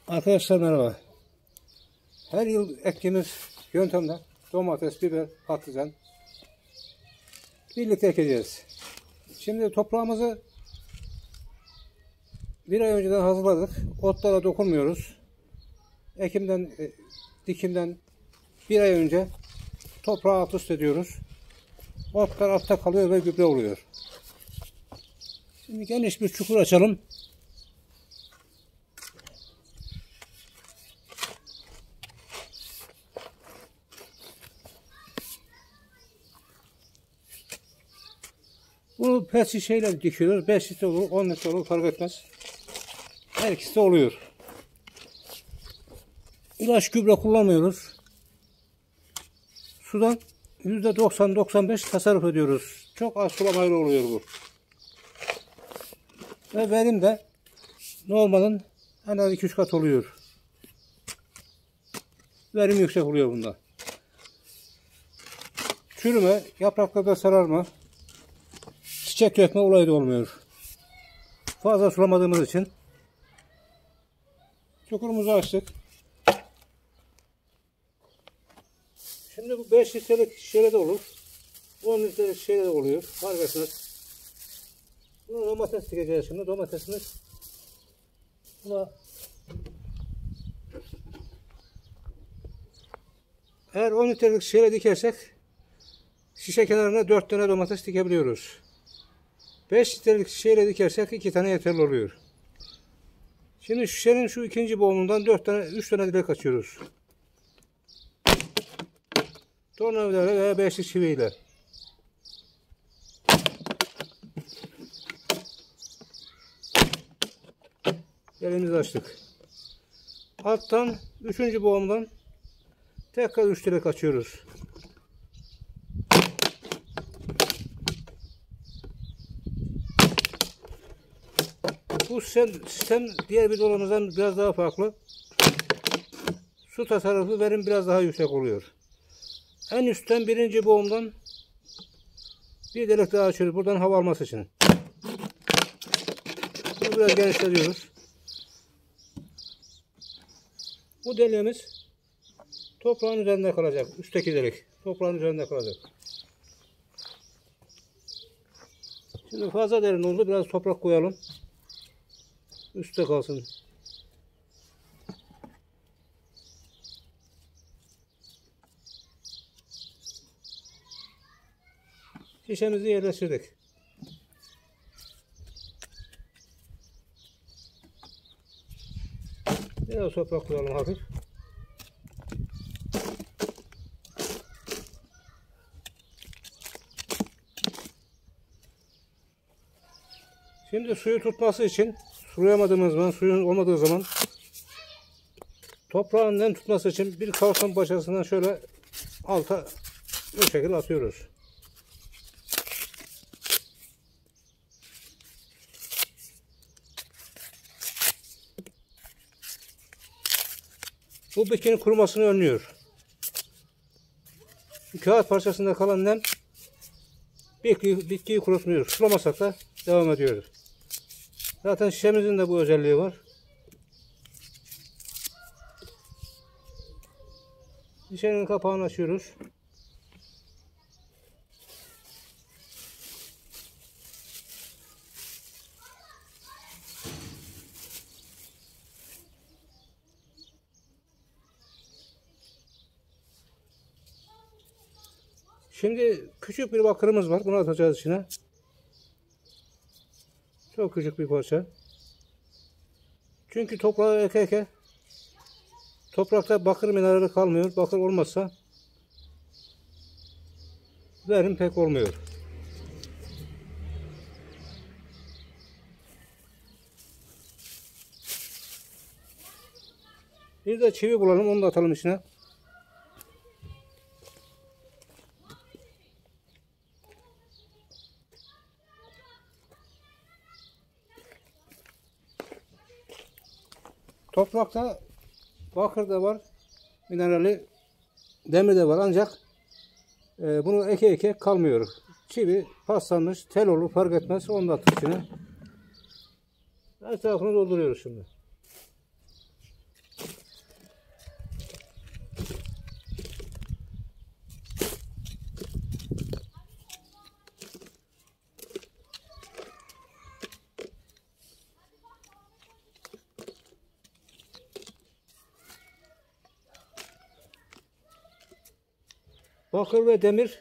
Arkadaşlar merhaba. Her yıl ektiğimiz yöntemle domates, biber, patlıcan birlikte ekeceğiz. Şimdi toprağımızı bir ay önceden hazırladık. Otlara dokunmuyoruz. Dikimden bir ay önce toprağı alt üst ediyoruz. Otlar altta kalıyor ve gübre oluyor. Şimdi geniş bir çukur açalım. Bunu pet şişeyle dikiyoruz. 5 litre olur, 10 litre olur fark etmez. Her ikisi de oluyor. İlaç gübre kullanmıyoruz. Sudan %90-95 tasarruf ediyoruz. Çok az sulamayla oluyor bu. Ve verim de normalin en az 2-3 kat oluyor. Verim yüksek oluyor bunda. Çürüme, yapraklarda sararma, çiçek dökme olayı da olmuyor. Fazla sulamadığımız için. Çukurumuzu açtık. Şimdi bu 5 litrelik şişede de olur. 10 litrelik şişede de oluyor. Fark etmez. Buna domates dikeceğiz şimdi. Domatesimiz buna eğer 10 litrelik şişede dikersek şişe kenarına 4 tane domates dikebiliyoruz. 5 litrelik şişeyle dikersek 2 tane yeterli oluyor. Şimdi şişenin şu ikinci boğumundan 3 tane dilek açıyoruz. Tornavidayla veya 5'lik çiviyle. Elimizi açtık. Alttan 3. boğumdan tekrar 3 dilek açıyoruz. Bu sistem diğer videolarımızdan biraz daha farklı. Su tasarrufu, verim biraz daha yüksek oluyor. En üstten 1. boğumdan bir delik daha açıyoruz. Buradan hava alması için. Bunu biraz genişletiyoruz. Bu deliğimiz toprağın üzerinde kalacak. Üstteki delik toprağın üzerinde kalacak. Şimdi fazla derin oldu. Biraz toprak koyalım. Üstte kalsın. Şişemizi yerleştirdik. Biraz toprak koyalım hafif. Şimdi suyu tutması için sulayamadığımız zaman, suyun olmadığı zaman toprağın nem tutması için bir karton parçasından şöyle alta bu şekilde atıyoruz. Bu bitkinin kurumasını önlüyor. Kağıt parçasında kalan nem bitkiyi kurutmuyor. Sulamasak da devam ediyor. Zaten şişemizin de bu özelliği var. Şişenin kapağını açıyoruz. Şimdi küçük bir bakırımız var. Bunu atacağız içine. Çok küçük bir parça. Çünkü toprağı ekerken toprakta bakır minerali kalmıyor. Bakır olmazsa verim pek olmuyor. Bir de çivi bulalım. Onu da atalım içine. Toprakta bakır da var, minerali, demir de var ancak bunu eke kalmıyor. Çivi paslanmış, tel olur fark etmez. Onu da attık içine. Etrafını dolduruyoruz şimdi. Bakır ve demir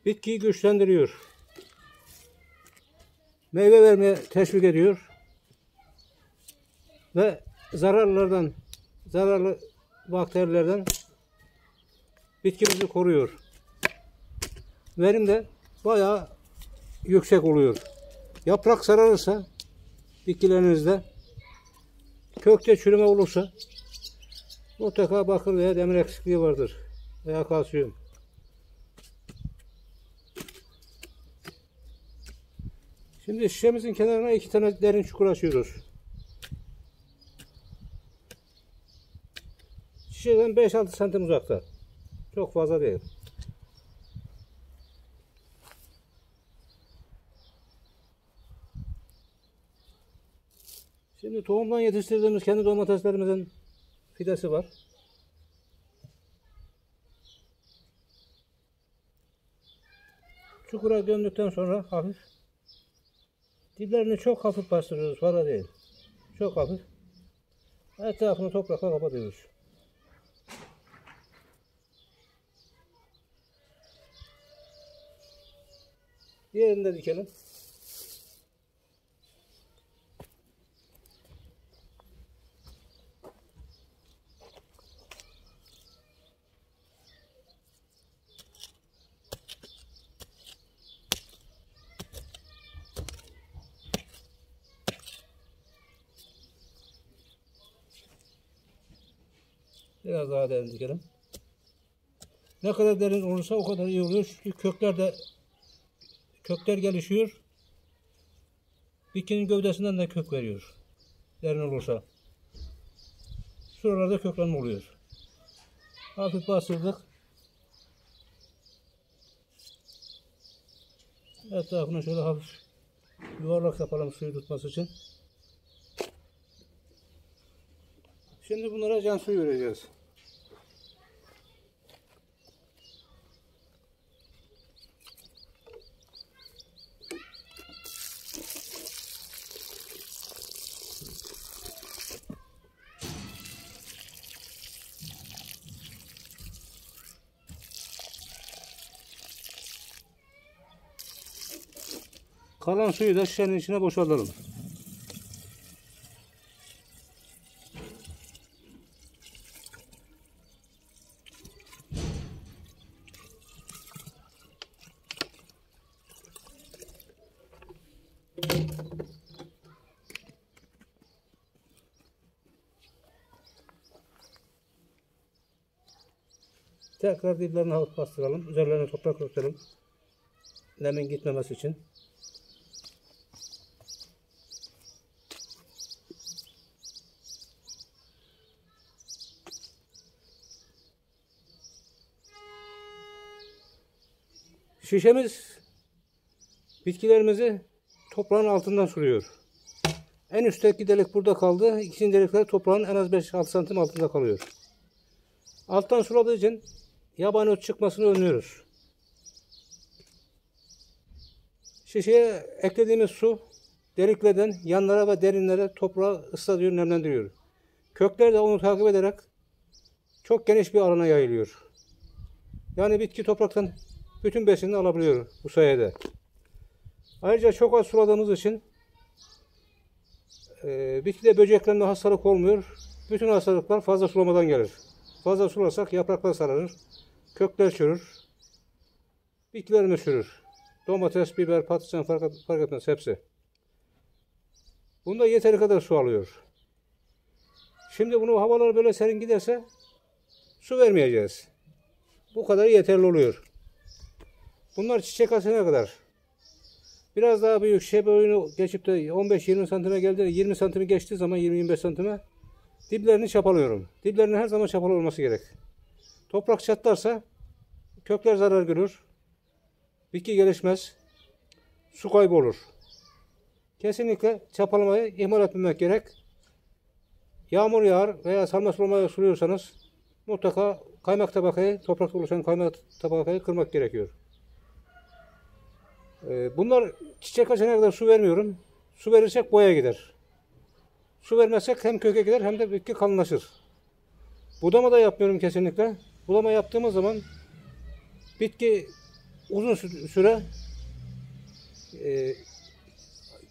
bitkiyi güçlendiriyor. Meyve vermeye teşvik ediyor. Ve zararlı bakterilerden bitkimizi koruyor. Verim de bayağı yüksek oluyor. Yaprak sararırsa bitkilerinizde, kökte çürüme olursa mutlaka bakır veya demir eksikliği vardır veya kalsiyum. Şimdi şişemizin kenarına 2 tane derin çukur açıyoruz. Şişeden 5-6 santim uzakta. Çok fazla değil. Şimdi tohumdan yetiştirdiğimiz kendi domateslerimizin fidesi var. Çukura gömdükten sonra hafif diplerini çok hafif bastırıyoruz. Fazla değil. Çok hafif. Etrafını toprakla kapatıyoruz. Diğerini de dikelim. Biraz daha derin dikelim. Ne kadar derin olursa o kadar iyi oluyor. Çünkü kökler gelişiyor. Bitkinin gövdesinden de kök veriyor. Derin olursa. Şuralarda köklenme oluyor. Hafif bastırdık. Etrafına şöyle hafif yuvarlak yapalım suyu tutması için. Şimdi bunlara can suyu vereceğiz. Kalan suyu da şişenin içine boşaltalım. Tekrar diplerini hafif bastıralım. Üzerlerine toprak örtelim. Nemin gitmemesi için. Şişemiz bitkilerimizi toprağın altından suluyor. En üstteki delik burada kaldı. İkinci delikler toprağın en az 5-6 santim altında kalıyor. Alttan suladığı için yabani ot çıkmasını önlüyoruz. Şişeye eklediğimiz su deliklerden yanlara ve derinlere toprağı ıslatıyor, nemlendiriyor. Kökler de onu takip ederek çok geniş bir alana yayılıyor. Yani bitki topraktan bütün besinini alabiliyor bu sayede. Ayrıca çok az suladığımız için bitkide böceklerinde hastalık olmuyor. Bütün hastalıklar fazla sulamadan gelir. Fazla sularsak yapraklar sararır, kökler çürür, bitkilerimiz çürür. Domates, biber, patlıcan fark etmez hepsi. Bunda yeteri kadar su alıyor. Şimdi bunu havalar böyle serin giderse su vermeyeceğiz. Bu kadar yeterli oluyor. Bunlar çiçek açana kadar. Biraz daha büyük şey boyunu geçip de 15-20 santime geldi. 20 santimi geçtiği zaman 20-25 santime diplerini çapalıyorum. Diplerinin her zaman çapalı olması gerek. Toprak çatlarsa kökler zarar görür. Bitki gelişmez. Su kaybolur. Kesinlikle çapalamayı ihmal etmemek gerek. Yağmur yağar veya sarma sulamaya suluyorsanız mutlaka kaymak tabakayı, toprakta oluşan kaymak tabakayı kırmak gerekiyor. Bunlar çiçek açana kadar su vermiyorum. Su verirsek boya gider. Su vermezsek hem köke gider hem de bitki kalınlaşır. Budama da yapmıyorum kesinlikle. Budama yaptığımız zaman Bitki uzun süre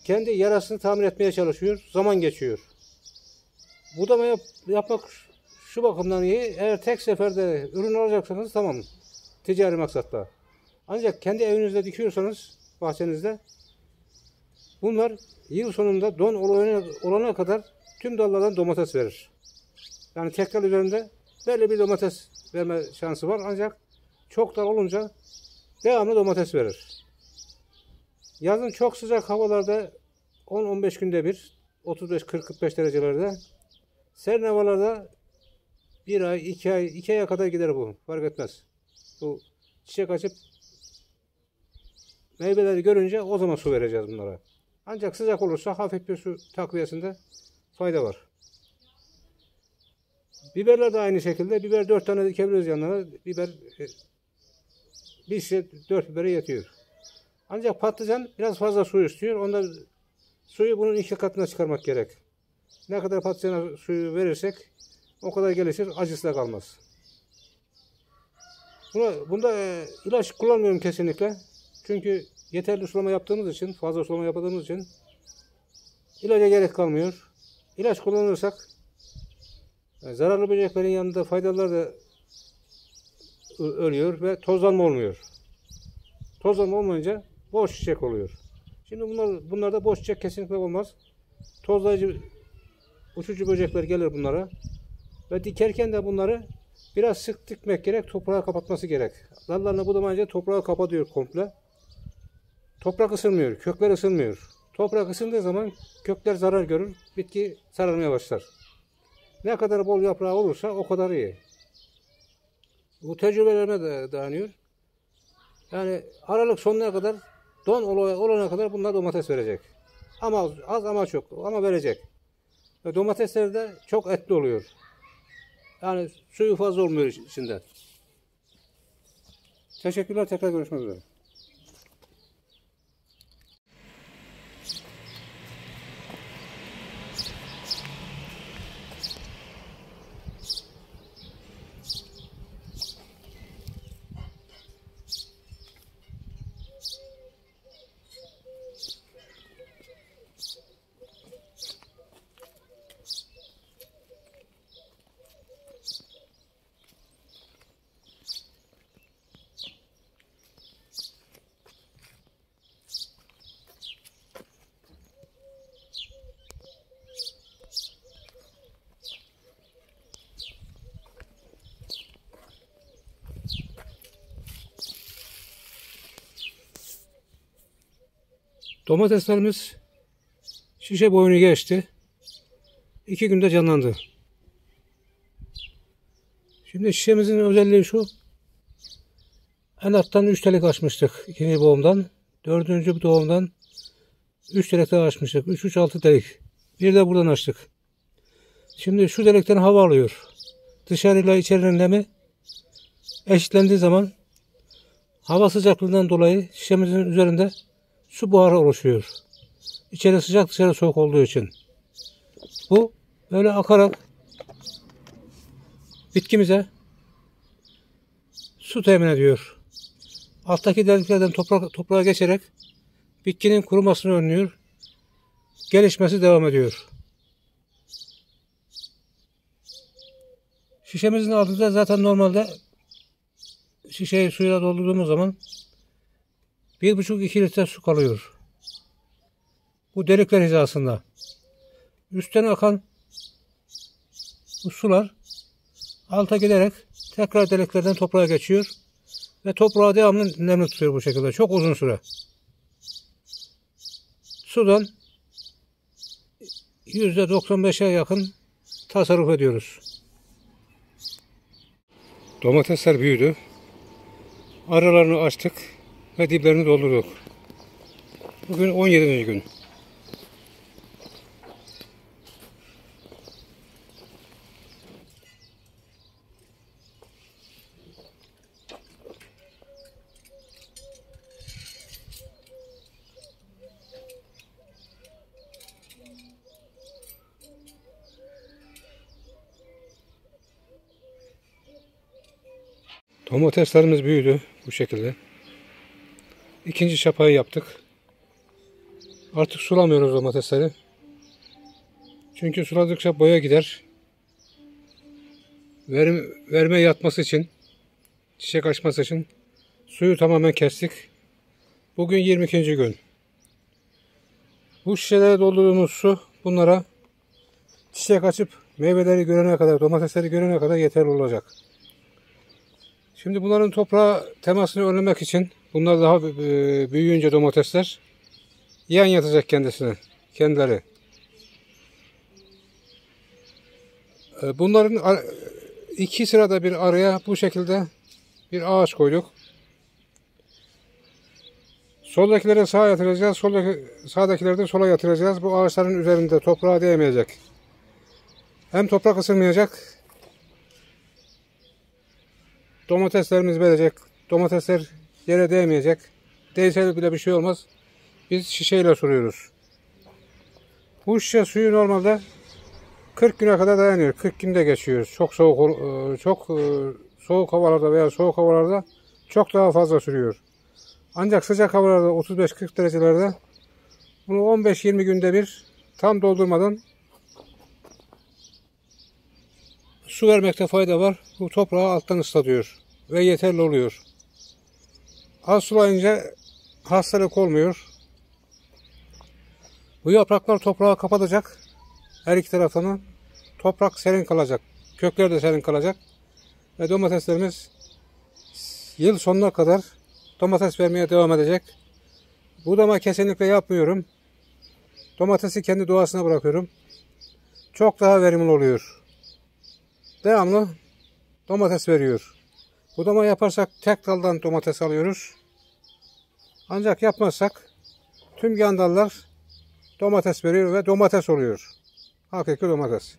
kendi yarasını tamir etmeye çalışıyor. Zaman geçiyor. Budama yapmak şu bakımdan iyi. Eğer tek seferde ürün alacaksanız tamam. Ticari maksatla. Ancak kendi evinizde dikiyorsanız bahçenizde bunlar yıl sonunda don olana kadar tüm dallardan domates verir. Yani tek dal üzerinde belli bir domates verme şansı var. Ancak çok dal olunca devamlı domates verir. Yazın çok sıcak havalarda 10-15 günde bir 35-40-45 derecelerde, serin havalarda 1 ay, 2 ay, 2 aya kadar gider bu. Fark etmez. Bu çiçek açıp meyveleri görünce o zaman su vereceğiz bunlara. Ancak sıcak olursa hafif bir su takviyesinde fayda var. Biberler de aynı şekilde. Biber 4 tane dikebiliriz yanlarına. Biber bir şişe 4 bibere yetiyor. Ancak patlıcan biraz fazla su istiyor. Onda suyu bunun 2 katına çıkarmak gerek. Ne kadar patlıcana suyu verirsek o kadar gelişir. Acısı da kalmaz. Bunda ilaç kullanmıyorum kesinlikle. Çünkü yeterli sulama yaptığımız için, fazla sulama yaptığımız için ilaca gerek kalmıyor. İlaç kullanırsak zararlı böceklerin yanında faydalılar da ölüyor ve tozlanma olmuyor. Tozlanma olmayınca boş çiçek oluyor. Şimdi bunlarda boş çiçek kesinlikle olmaz. Tozlayıcı, uçucu böcekler gelir bunlara. Ve dikerken de bunları biraz sık dikmek gerek. Toprağı kapatması gerek. Dallarına budamayınca toprağı kapatıyor komple. Toprak ısınmıyor. Kökler ısınmıyor. Toprak ısındığı zaman kökler zarar görür. Bitki sararmaya başlar. Ne kadar bol yaprağı olursa o kadar iyi. Bu tecrübelerime de dayanıyor. Yani Aralık sonuna kadar don olana kadar bunlar domates verecek. Ama az ama çok ama verecek. Ve domatesler de çok etli oluyor. Yani suyu fazla olmuyor içinde. Teşekkürler. Tekrar görüşmek üzere. Domateslerimiz şişe boyunu geçti. 2 günde canlandı. Şimdi şişemizin özelliği şu. En alttan 3 delik açmıştık. 2. boğumdan. 4. doğumdan 3 delik daha açmıştık. 3-6 delik. Bir de buradan açtık. Şimdi şu delikten hava alıyor. Dışarıyla içerinin nemi eşitlendiği zaman hava sıcaklığından dolayı şişemizin üzerinde su buharı oluşuyor. İçeri sıcak, dışarı soğuk olduğu için. Bu böyle akarak bitkimize su temin ediyor. Alttaki deliklerden toprağa geçerek bitkinin kurumasını önlüyor. Gelişmesi devam ediyor. Şişemizin altında zaten normalde şişeyi suyla doldurduğumuz zaman 1,5-2 litre su kalıyor. Bu delikler hizasında. Üstten akan bu sular alta giderek tekrar deliklerden toprağa geçiyor ve toprağı devamlı nemli tutuyor bu şekilde. Çok uzun süre. Sudan %95'e yakın tasarruf ediyoruz. Domatesler büyüdü. Aralarını açtık ve diplerini doldurduk. Bugün 17. gün. Domateslerimiz büyüdü bu şekilde. İkinci çapayı yaptık. Artık sulamıyoruz domatesleri. Çünkü suladıkça boya gider. Verme yatması için, çiçek açması için suyu tamamen kestik. Bugün 22. gün. Bu şişelere doldurduğumuz su bunlara çiçek açıp meyveleri görene kadar, domatesleri görene kadar yeterli olacak. Şimdi bunların toprağa temasını önlemek için bunlar daha büyüyünce domatesler yan yatacak kendileri. Bunların iki sırada bir araya bu şekilde bir ağaç koyduk. Soldakileri sağa yatıracağız, sağdakileri de sola yatıracağız. Bu ağaçların üzerinde toprağa değmeyecek. Hem toprak ısınmayacak, domateslerimiz verecek. Domatesler yere değmeyecek. Değse bile bir şey olmaz. Biz şişeyle suluyoruz. Bu şişe suyu normalde 40 güne kadar dayanıyor. 40 günde geçiyor. Çok soğuk havalarda veya soğuk havalarda çok daha fazla sürüyor. Ancak sıcak havalarda 35-40 derecelerde bunu 15-20 günde bir tam doldurmadan su vermekte fayda var. Bu toprağı alttan ıslatıyor ve yeterli oluyor. Az sulayınca hastalık olmuyor. Bu yapraklar toprağı kapatacak. Her iki tarafından toprak serin kalacak. Kökler de serin kalacak. Ve domateslerimiz yıl sonuna kadar domates vermeye devam edecek. Budama kesinlikle yapmıyorum. Domatesi kendi doğasına bırakıyorum. Çok daha verimli oluyor. Devamlı domates veriyor. Budama yaparsak tek daldan domates alıyoruz. Ancak yapmazsak tüm yan dallar domates veriyor ve domates oluyor. Hakiki domates.